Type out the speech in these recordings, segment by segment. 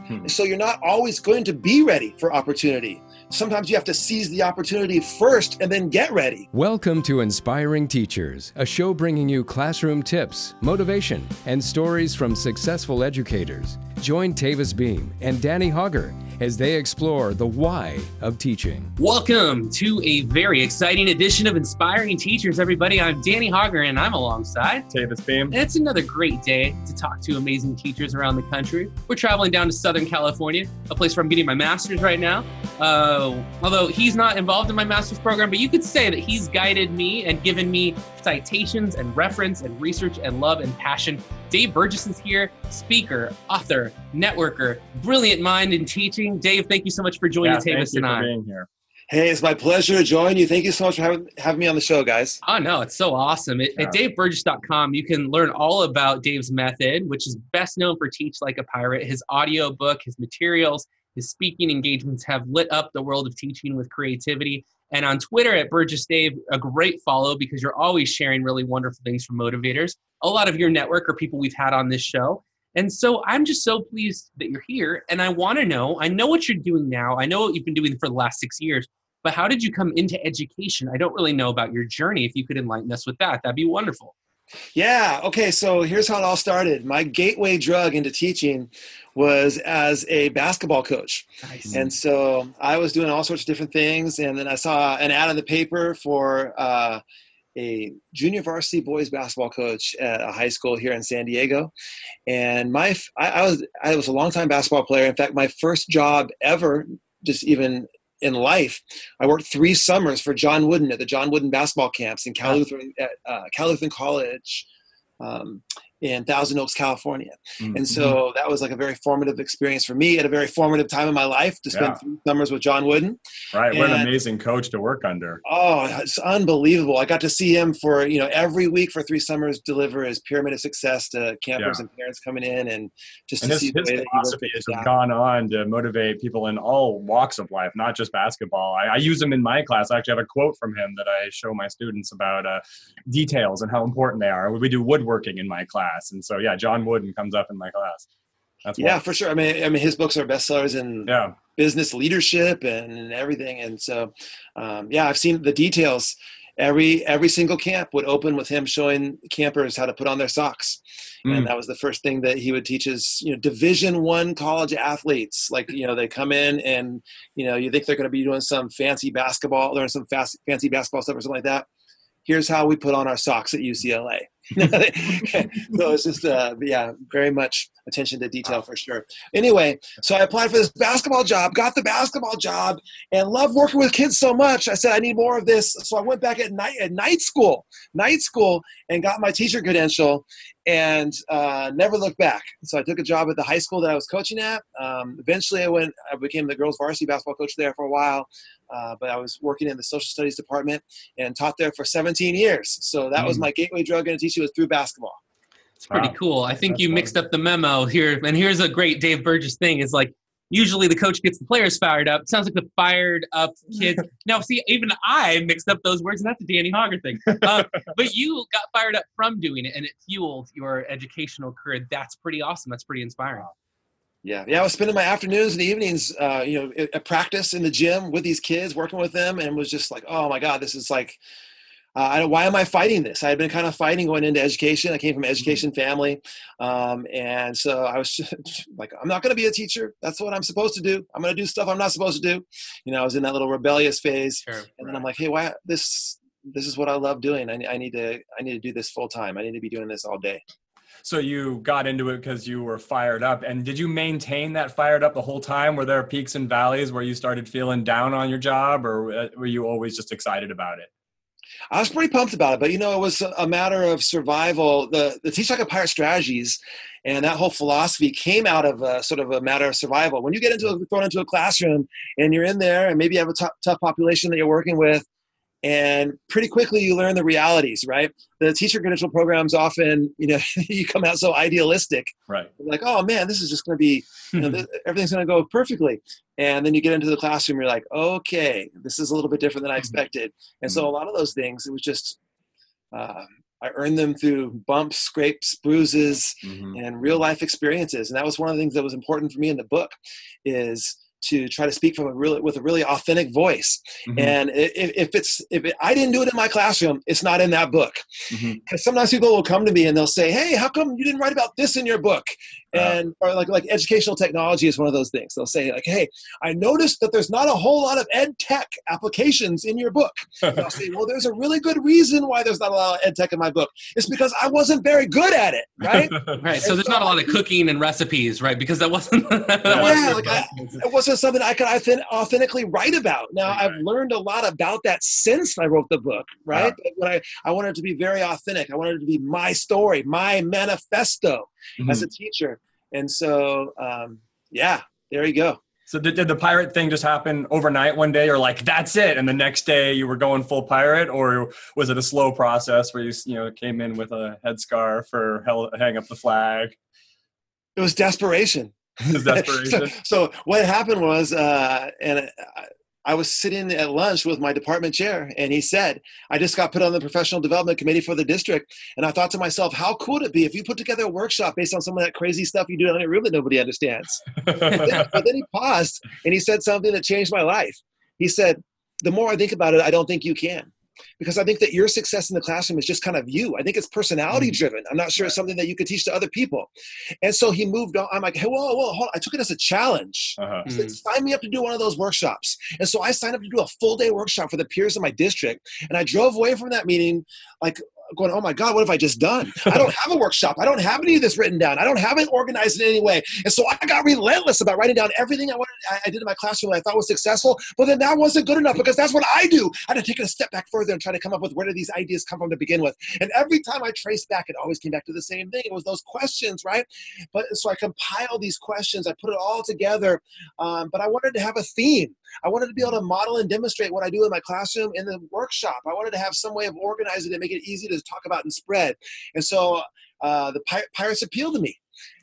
And so you're not always going to be ready for opportunity. Sometimes you have to seize the opportunity first and then get ready. Welcome to Inspiring Teachers, a show bringing you classroom tips, motivation, and stories from successful educators. Join Tavis Beam and Danny Hogger as they explore the why of teaching. Welcome to a very exciting edition of Inspiring Teachers, everybody. I'm Danny Hogger, and I'm alongside Tavis Beam. And it's another great day to talk to amazing teachers around the country. We're traveling down to Southern California, a place where I'm getting my master's right now. Although he's not involved in my master's program, but you could say that he's guided me and given me citations and reference and research and love and passion. Dave Burgess is here, speaker, author, networker, brilliant mind in teaching. Dave, thank you so much for joining Tavis and I. Thank you for being here. Hey, it's my pleasure to join you. Thank you so much for having me on the show, guys. Oh, no, it's so awesome. At daveburgess.com, you can learn all about Dave's method, which is best known for Teach Like a Pirate. His audio book, his materials, his speaking engagements have lit up the world of teaching with creativity. And on Twitter at Burgess Dave, a great follow because you're always sharing really wonderful things from motivators. A lot of your network are people we've had on this show. And so I'm just so pleased that you're here. And I want to know, I know what you're doing now. I know what you've been doing for the last 6 years, but how did you come into education? I don't really know about your journey. If you could enlighten us with that, that'd be wonderful. Yeah. Okay. So here's how it all started. My gateway drug into teaching was as a basketball coach. Nice. And so I was doing all sorts of different things. And then I saw an ad in the paper for a junior varsity boys basketball coach at a high school here in San Diego. And I was a longtime basketball player. In fact, my first job ever, just even in life, I worked 3 summers for John Wooden at the John Wooden basketball camps in Cal Lutheran College in Thousand Oaks, California. Mm-hmm. And so that was like a very formative experience for me at a very formative time in my life to spend 3 summers with John Wooden. Right. What an amazing coach to work under. Oh, it's unbelievable. I got to see him for, every week for 3 summers deliver his pyramid of success to campers and parents coming in and just to see the way his philosophy has gone on to motivate people in all walks of life, not just basketball. I use him in my class. I actually have a quote from him that I show my students about details and how important they are. We do woodworking in my class. And so, John Wooden comes up in my class. That's for sure. I mean, his books are bestsellers in business leadership and everything. And so, I've seen the details. Every single camp would open with him showing campers how to put on their socks. And that was the first thing that he would teach his, Division I college athletes. Like, they come in and, you think they're going to be doing some fancy basketball, learn some fancy basketball stuff or something like that. Here's how we put on our socks at UCLA. So it's just, very much attention to detail for sure. Anyway, so I applied for this basketball job, got the basketball job, and loved working with kids so much. I said, I need more of this. So I went back at night school, and got my teacher credential and never looked back. So I took a job at the high school that I was coaching at. Eventually I became the girls varsity basketball coach there for a while. But I was working in the social studies department and taught there for 17 years. So that was my gateway drug into teaching was through basketball. It's pretty cool. I think you mixed up the memo here. And here's a great Dave Burgess thing is like, usually the coach gets the players fired up. It sounds like the fired up kids. Now, see, even I mixed up those words, and that's the Danny Hogger thing. But you got fired up from doing it, and it fueled your educational career. That's pretty awesome. That's pretty inspiring. Yeah. I was spending my afternoons and evenings, at practice in the gym with these kids, working with them, and was just like, oh my God, this is like, why am I fighting this? I had been kind of fighting going into education. I came from an education family. And so I was just like, I'm not going to be a teacher. That's what I'm supposed to do. I'm going to do stuff I'm not supposed to do. I was in that little rebellious phase. Sure, and then I'm like, hey, why this is what I love doing. I need to do this full time. I need to be doing this all day. So you got into it because you were fired up. And did you maintain that fired up the whole time? Were there peaks and valleys where you started feeling down on your job, or were you always just excited about it? I was pretty pumped about it, but it was a matter of survival. The Teach Like a Pirate strategies and that whole philosophy came out of sort of a matter of survival. When you get thrown into a classroom and you're in there and maybe you have a tough population that you're working with, and pretty quickly you learn the realities, right? The teacher credential programs often, you come out so idealistic, right? Like, oh man, this is just going to be, everything's going to go perfectly. And then you get into the classroom, you're like, okay, this is a little bit different than I expected. And so a lot of those things, it was just I earned them through bumps, scrapes, bruises, and real life experiences. And that was one of the things that was important for me in the book, is to try to speak with a really authentic voice. And I didn't do it in my classroom, it's not in that book. Because sometimes people will come to me and they'll say, hey, how come you didn't write about this in your book? And or like educational technology is one of those things. They'll say like, hey, I noticed that there's not a whole lot of ed tech applications in your book. And I'll say, well, there's a really good reason why there's not a lot of ed tech in my book. It's because I wasn't very good at it, right? Right. So there's not a lot of cooking and recipes, right? Because that wasn't it wasn't something I could authentically write about. Now, I've learned a lot about that since I wrote the book, right? But when I wanted it to be very authentic. I wanted it to be my story, my manifesto as a teacher. And so, there you go. So did the pirate thing just happen overnight one day, or like, that's it, and the next day you were going full pirate? Or was it a slow process where you came in with a headscarf or hang up the flag? It was desperation. So what happened was, I was sitting at lunch with my department chair, and he said, I just got put on the professional development committee for the district. And I thought to myself, how cool would it be if you put together a workshop based on some of that crazy stuff you do in a room that nobody understands? But then he paused and he said something that changed my life. He said, the more I think about it, I don't think you can. Because I think that your success in the classroom is just kind of you. I think it's personality driven. I'm not sure it's something that you could teach to other people. And so he moved on. I'm like, hey, whoa, hold on. I took it as a challenge. He said, sign me up to do one of those workshops. And so I signed up to do a full day workshop for the peers in my district. And I drove away from that meeting like going, oh my God, what have I just done? I don't have a workshop. I don't have any of this written down. I don't have it organized in any way. And so I got relentless about writing down everything I did in my classroom that I thought was successful, but then that wasn't good enough because that's what I do. I had to take it a step back further and try to come up with where did these ideas come from to begin with. And every time I traced back, it always came back to the same thing. It was those questions, right? But so I compiled these questions. I put it all together, but I wanted to have a theme. I wanted to be able to model and demonstrate what I do in my classroom in the workshop. I wanted to have some way of organizing it and make it easy to talk about and spread. And so the pirates appeal to me.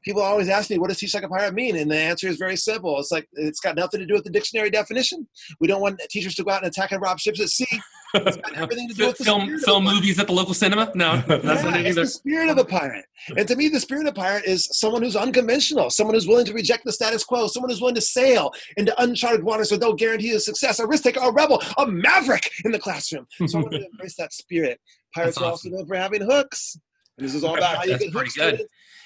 People always ask me, what does teach like a pirate mean? And the answer is very simple. It's like, it's got nothing to do with the dictionary definition. We don't want teachers to go out and attack and rob ships at sea. It's got everything to do with the film movies at the local cinema? No, that's not it either. It's the spirit of a pirate. And to me, the spirit of a pirate is someone who's unconventional, someone who's willing to reject the status quo, someone who's willing to sail into uncharted waters with no guarantee of success, a risk taker, a rebel, a maverick in the classroom. So I want to embrace that spirit. Pirates are also known for having hooks. This is all about how you get hooks.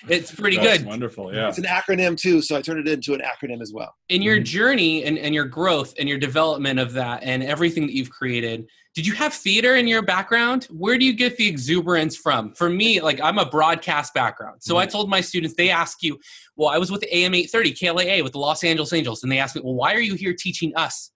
It's pretty good. Wonderful, yeah. It's an acronym too, so I turned it into an acronym as well. In your journey and your growth and your development of that and everything that you've created, did you have theater in your background? Where do you get the exuberance from? For me, like I'm a broadcast background. So I told my students, they ask you, well, I was with the AM 830, KLAA with the Los Angeles Angels. And they asked me, well, why are you here teaching us?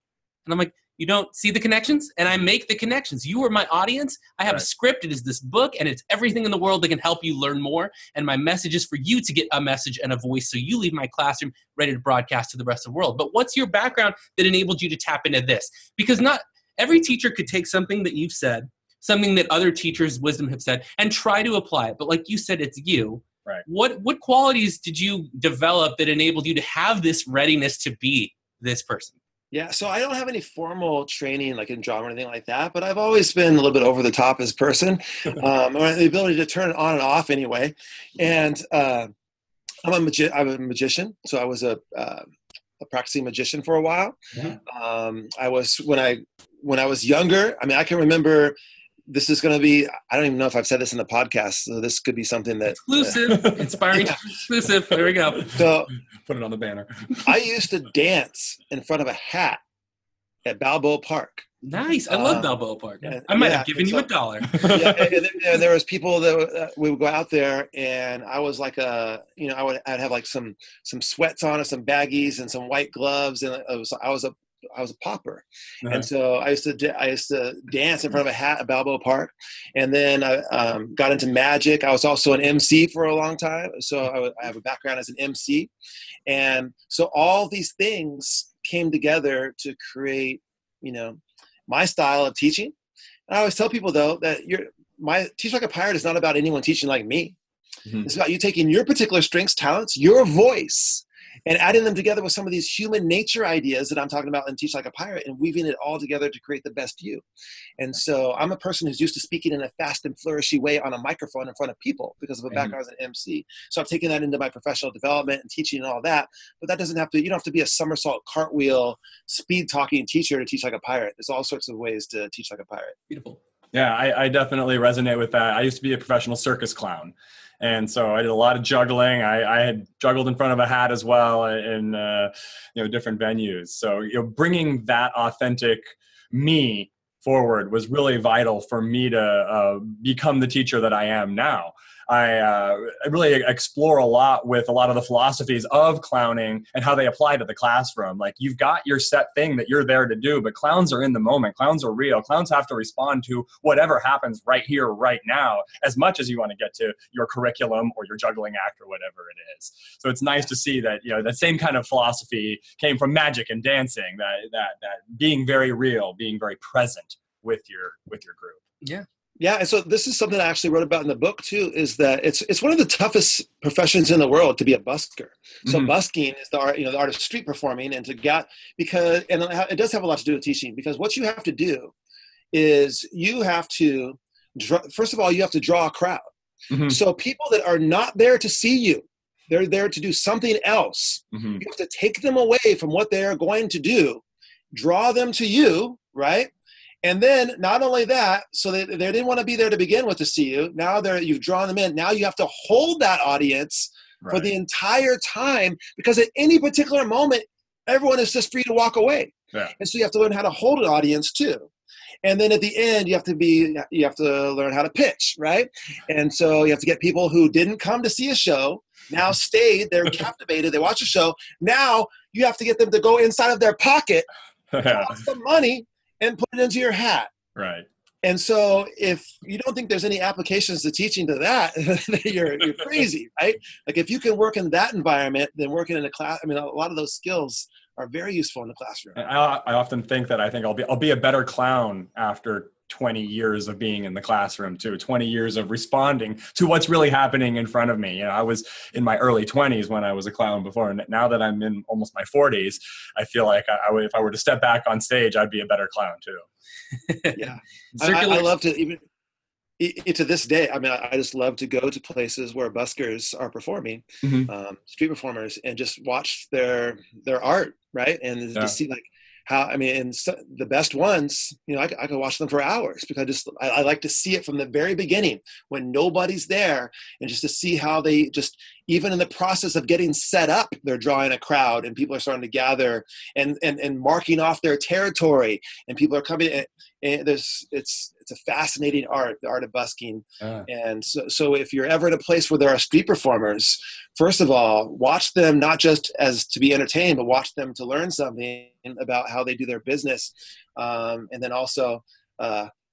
And I'm like, you don't see the connections? And I make the connections. You are my audience. I have a script. It is this book, and it's everything in the world that can help you learn more. And my message is for you to get a message and a voice so you leave my classroom ready to broadcast to the rest of the world. But what's your background that enabled you to tap into this? Because not every teacher could take something that you've said, something that other teachers' wisdom have said, and try to apply it. But like you said, it's you. Right. What qualities did you develop that enabled you to have this readiness to be this person? Yeah, so I don't have any formal training like in drama or anything like that, but I've always been a little bit over the top as a person. The ability to turn it on and off anyway. And I'm a magician, so I was a practicing magician for a while. Yeah. I was when I was younger. I mean, I can remember. This is going to be, I don't even know if I've said this in the podcast, so this could be something that... Exclusive, inspiring, exclusive. There we go. So put it on the banner. I used to dance in front of a hat at Balboa Park. Nice. I love Balboa Park. I might have given you $1. And there was people that we would go out there, and I was like I'd have like some sweats on or some baggies and some white gloves, and I was a pauper. Uh-huh. And so I used to dance in front of a hat at Balboa Park. And then I got into magic. I was also an MC for a long time. So I have a background as an MC. And so all these things came together to create, my style of teaching. And I always tell people though, that my Teach Like a Pirate is not about anyone teaching like me. Mm-hmm. It's about you taking your particular strengths, talents, your voice, and adding them together with some of these human nature ideas that I'm talking about in Teach Like a Pirate, and weaving it all together to create the best you. And so I'm a person who's used to speaking in a fast and flourishy way on a microphone in front of people because of a background as an MC. So I've taken that into my professional development and teaching and all that. But that doesn't have to, you don't have to be a somersault, cartwheel, speed talking teacher to teach like a pirate. There's all sorts of ways to teach like a pirate. Beautiful. Yeah, I definitely resonate with that. I used to be a professional circus clown. And so I did a lot of juggling. I had juggled in front of a hat as well in different venues. So bringing that authentic me forward was really vital for me to become the teacher that I am now. I really explore a lot with a lot of the philosophies of clowning and how they apply to the classroom. Like, you've got your set thing that you're there to do, but clowns are in the moment. Clowns are real. Clowns have to respond to whatever happens right here, right now, as much as you want to get to your curriculum or your juggling act or whatever it is. So it's nice to see that, that same kind of philosophy came from magic and dancing, that being very real, being very present with your group. Yeah. Yeah, and so this is something I actually wrote about in the book too, is that it's one of the toughest professions in the world to be a busker. So busking is the art, the art of street performing, and it does have a lot to do with teaching, because what you have to do is you have to, first of all, you have to draw a crowd. So people that are not there to see you, they're there to do something else. You have to take them away from what they are going to do, draw them to you, right? And then not only that, so they didn't want to be there to begin with to see you. Now you've drawn them in. Now you have to hold that audience for the entire time, because at any particular moment, everyone is just free to walk away. Yeah. And so you have to learn how to hold an audience too. And then at the end, you have to learn how to pitch, right? And so you have to get people who didn't come to see a show, now stayed, they're captivated, they watch a show. Now you have to get them to go inside of their pocket, draw some money, and put it into your hat. Right. And so if you don't think there's any applications to teaching to that, you're crazy, right? Like, if you can work in that environment, then working in a class, a lot of those skills are very useful in the classroom. I often think that I'll be a better clown after 20 years of being in the classroom too, 20 years of responding to what's really happening in front of me. I was in my early 20s when I was a clown before, and now that I'm in almost my 40s, I feel like if I were to step back on stage, I'd be a better clown too. Yeah. I love to, even to this day, I just love to go to places where buskers are performing, street performers, and just watch their art, right? And just see how, and the best ones, I could watch them for hours, because I like to see it from the very beginning when nobody's there, and just to see how they just, even in the process of getting set up, they're drawing a crowd, and people are starting to gather and marking off their territory, and people are coming. And it's a fascinating art, the art of busking. And so if you're ever in a place where there are street performers, first of all, watch them not just as to be entertained, but watch them to learn something about how they do their business. And then also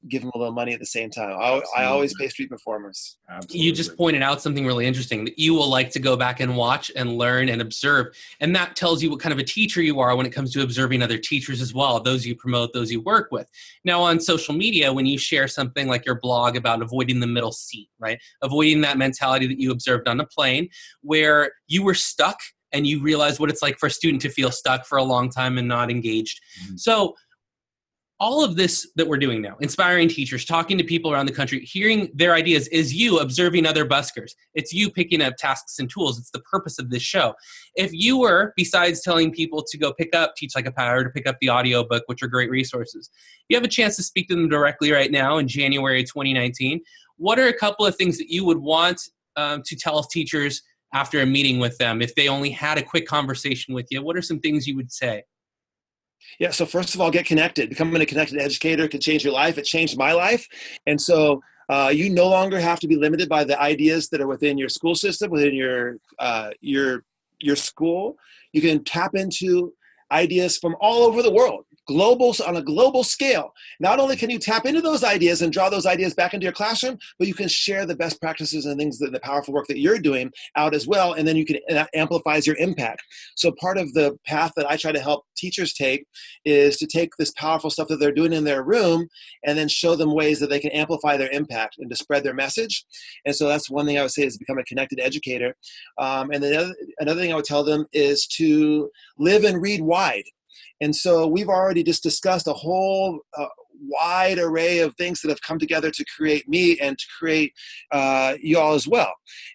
give them a little money at the same time. I always pay street performers. Absolutely. You just pointed out something really interesting, that you will like to go back and watch and learn and observe. And that tells you what kind of a teacher you are when it comes to observing other teachers as well, those you promote, those you work with. Now, on social media, when you share something like your blog about avoiding the middle seat, right? Avoiding that mentality that you observed on a plane where you were stuck, and you realize what it's like for a student to feel stuck for a long time and not engaged. So all of this that we're doing now, inspiring teachers, talking to people around the country, hearing their ideas, is you observing other buskers. It's you picking up tasks and tools. It's the purpose of this show. If you were, besides telling people to go pick up Teach Like a Pirate, to pick up the audiobook, which are great resources, you have a chance to speak to them directly right now in January 2019. What are a couple of things that you would want to tell teachers after a meeting with them? If they only had a quick conversation with you, what are some things you would say? Yeah, so first of all, get connected. Becoming a connected educator can change your life. It changed my life. And so you no longer have to be limited by the ideas that are within your school system, within your school. You can tap into ideas from all over the world, on a global scale. Not only can you tap into those ideas and draw those ideas back into your classroom, but you can share the best practices and things, the powerful work that you're doing out as well. And then that amplifies your impact. So part of the path that I try to help teachers take is to take this powerful stuff that they're doing in their room and then show them ways that they can amplify their impact and to spread their message. And so that's one thing I would say is become a connected educator. And another thing I would tell them is to live and read wide. And so we've already just discussed a whole wide array of things that have come together to create me and to create you all as well.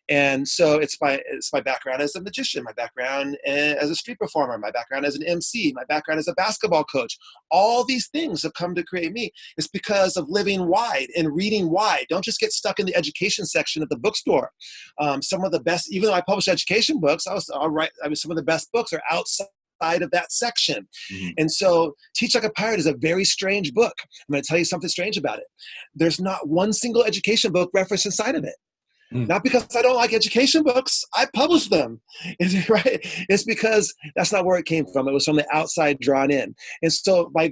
And so it's my background as a magician, my background as a street performer, my background as an MC, my background as a basketball coach. All these things have come to create me. It's because of living wide and reading wide. Don't just get stuck in the education section at the bookstore. Some of the best, even though I publish education books, some of the best books are outside of that section. Mm-hmm. And so Teach Like a Pirate is a very strange book. I'm going to tell you something strange about it. There's not one single education book referenced inside of it. Not because I don't like education books. I publish them, right? It's because that's not where it came from. It was from the outside drawn in. And so by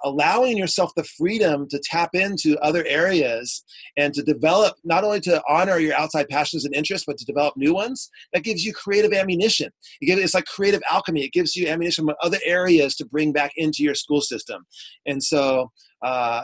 allowing yourself the freedom to tap into other areas and to develop, not only to honor your outside passions and interests, but to develop new ones, that gives you creative ammunition. It's like creative alchemy. It gives you ammunition from other areas to bring back into your school system. And so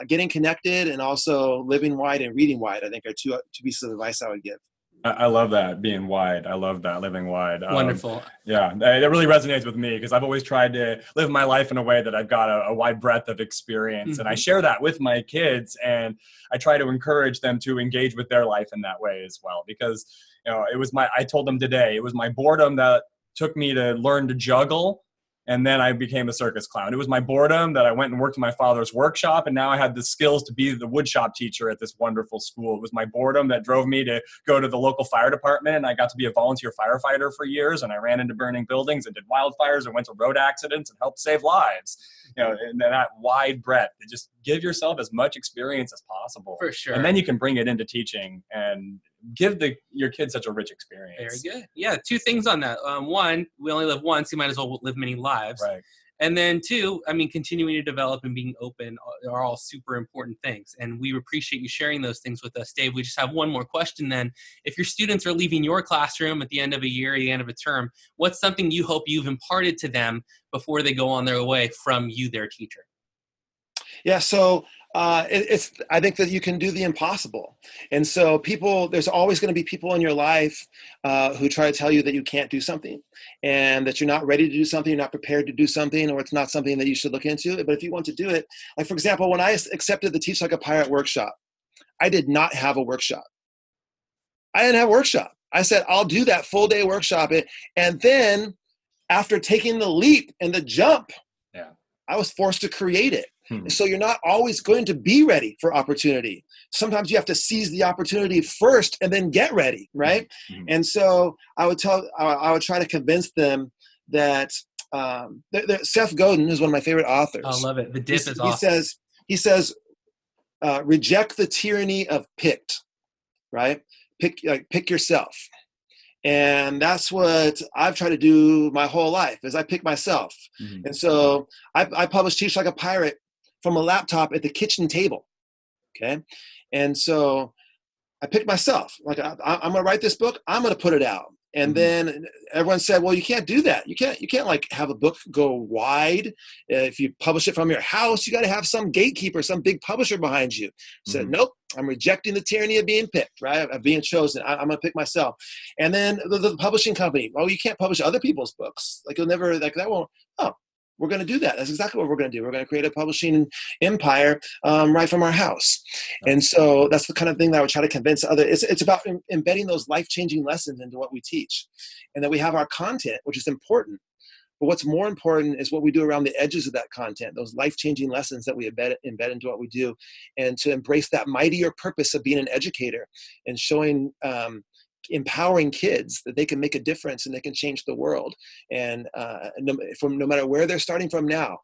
getting connected and also living wide and reading wide, I think are two pieces of advice I would give. I love that, being wide. I love that, living wide. Wonderful. Yeah, that really resonates with me because I've always tried to live my life in a way that I've got a wide breadth of experience. Mm-hmm. And I share that with my kids, and I try to encourage them to engage with their life in that way as well. Because, I told them today, it was my boredom that took me to learn to juggle. And then I became a circus clown. It was my boredom that I went and worked in my father's workshop, and now I had the skills to be the woodshop teacher at this wonderful school. It was my boredom that drove me to go to the local fire department, and I got to be a volunteer firefighter for years, and I ran into burning buildings and did wildfires and went to road accidents and helped save lives. And that wide breadth. Just give yourself as much experience as possible. For sure. And then you can bring it into teaching and give your kids such a rich experience. Very good. Yeah, two things on that. One, we only live once. You might as well live many lives. Right. And then two, continuing to develop and being open are all super important things. And we appreciate you sharing those things with us, Dave. We just have one more question then. If your students are leaving your classroom at the end of a year, the end of a term, what's something you hope you've imparted to them before they go on their way from you, their teacher? Yeah, so I think that you can do the impossible. And so there's always going to be people in your life who try to tell you that you can't do something and that you're not ready to do something, you're not prepared to do something, or it's not something that you should look into. But if you want to do it, like for example, when I accepted the Teach Like a Pirate workshop, I did not have a workshop. I didn't have a workshop. I said, I'll do that full day workshop. And then after taking the leap and the jump, I was forced to create it. So you're not always going to be ready for opportunity. Sometimes you have to seize the opportunity first and then get ready, right? Mm-hmm. And so I would try to convince them that Seth Godin is one of my favorite authors. I love it. The dip is awesome. He says, reject the tyranny of picked, right? Pick yourself. And that's what I've tried to do my whole life is I pick myself. Mm-hmm. And so I published Teach Like a Pirate from a laptop at the kitchen table. Okay. And so I picked myself, like I'm going to write this book. I'm going to put it out. And then everyone said, well, you can't do that. You can't like have a book go wide. If you publish it from your house, you got to have some gatekeeper, some big publisher behind you. Said, nope, I'm rejecting the tyranny of being picked, right? Of being chosen. I'm going to pick myself. And then the publishing company, well, you can't publish other people's books. Like you'll never, like that won't, we're going to do that. That's exactly what we're going to do. We're going to create a publishing empire right from our house. And so that's the kind of thing that I would try to convince others. It's about embedding those life-changing lessons into what we teach, and that we have our content, which is important. But what's more important is what we do around the edges of that content, those life-changing lessons that we embed into what we do, and to embrace that mightier purpose of being an educator and showing empowering kids that they can make a difference and they can change the world. And no matter where they're starting from now,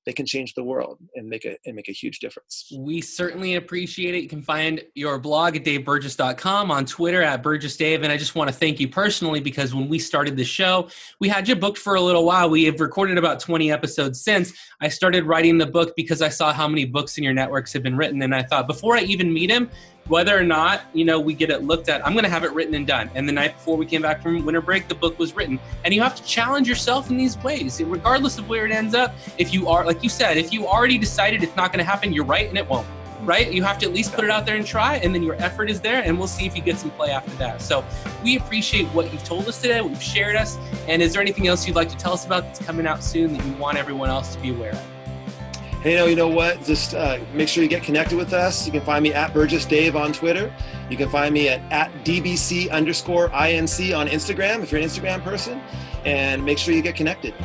they can change the world and make a huge difference. We certainly appreciate it. You can find your blog at daveburgess.com, on Twitter at BurgessDave. And I just want to thank you personally, because when we started the show, we had you booked for a little while. We have recorded about 20 episodes since. I started writing the book because I saw how many books in your networks have been written. And I thought, before I even meet him, whether or not, we get it looked at, I'm going to have it written and done. And the night before we came back from winter break, the book was written. And you have to challenge yourself in these ways, regardless of where it ends up. If you are, like you said, if you already decided it's not going to happen, you're right and it won't. Right? You have to at least put it out there and try, and then your effort is there, and we'll see if you get some play after that. So we appreciate what you've told us today, what you've shared us. And is there anything else you'd like to tell us about that's coming out soon that you want everyone else to be aware of? Hey, you know what? Just make sure you get connected with us. You can find me at Burgess Dave on Twitter. You can find me at DBC_INC on Instagram if you're an Instagram person. And make sure you get connected.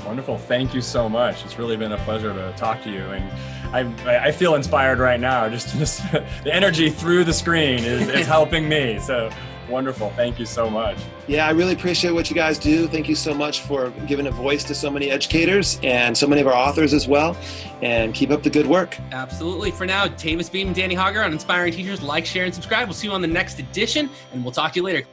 Wonderful. Thank you so much. It's really been a pleasure to talk to you. And I feel inspired right now. Just the energy through the screen is helping me. So wonderful. Thank you so much. Yeah, I really appreciate what you guys do. Thank you so much for giving a voice to so many educators and so many of our authors as well. And keep up the good work. Absolutely. For now, Tavis Beam and Danny Hogger on Inspiring Teachers. Like, share, and subscribe. We'll see you on the next edition, and we'll talk to you later.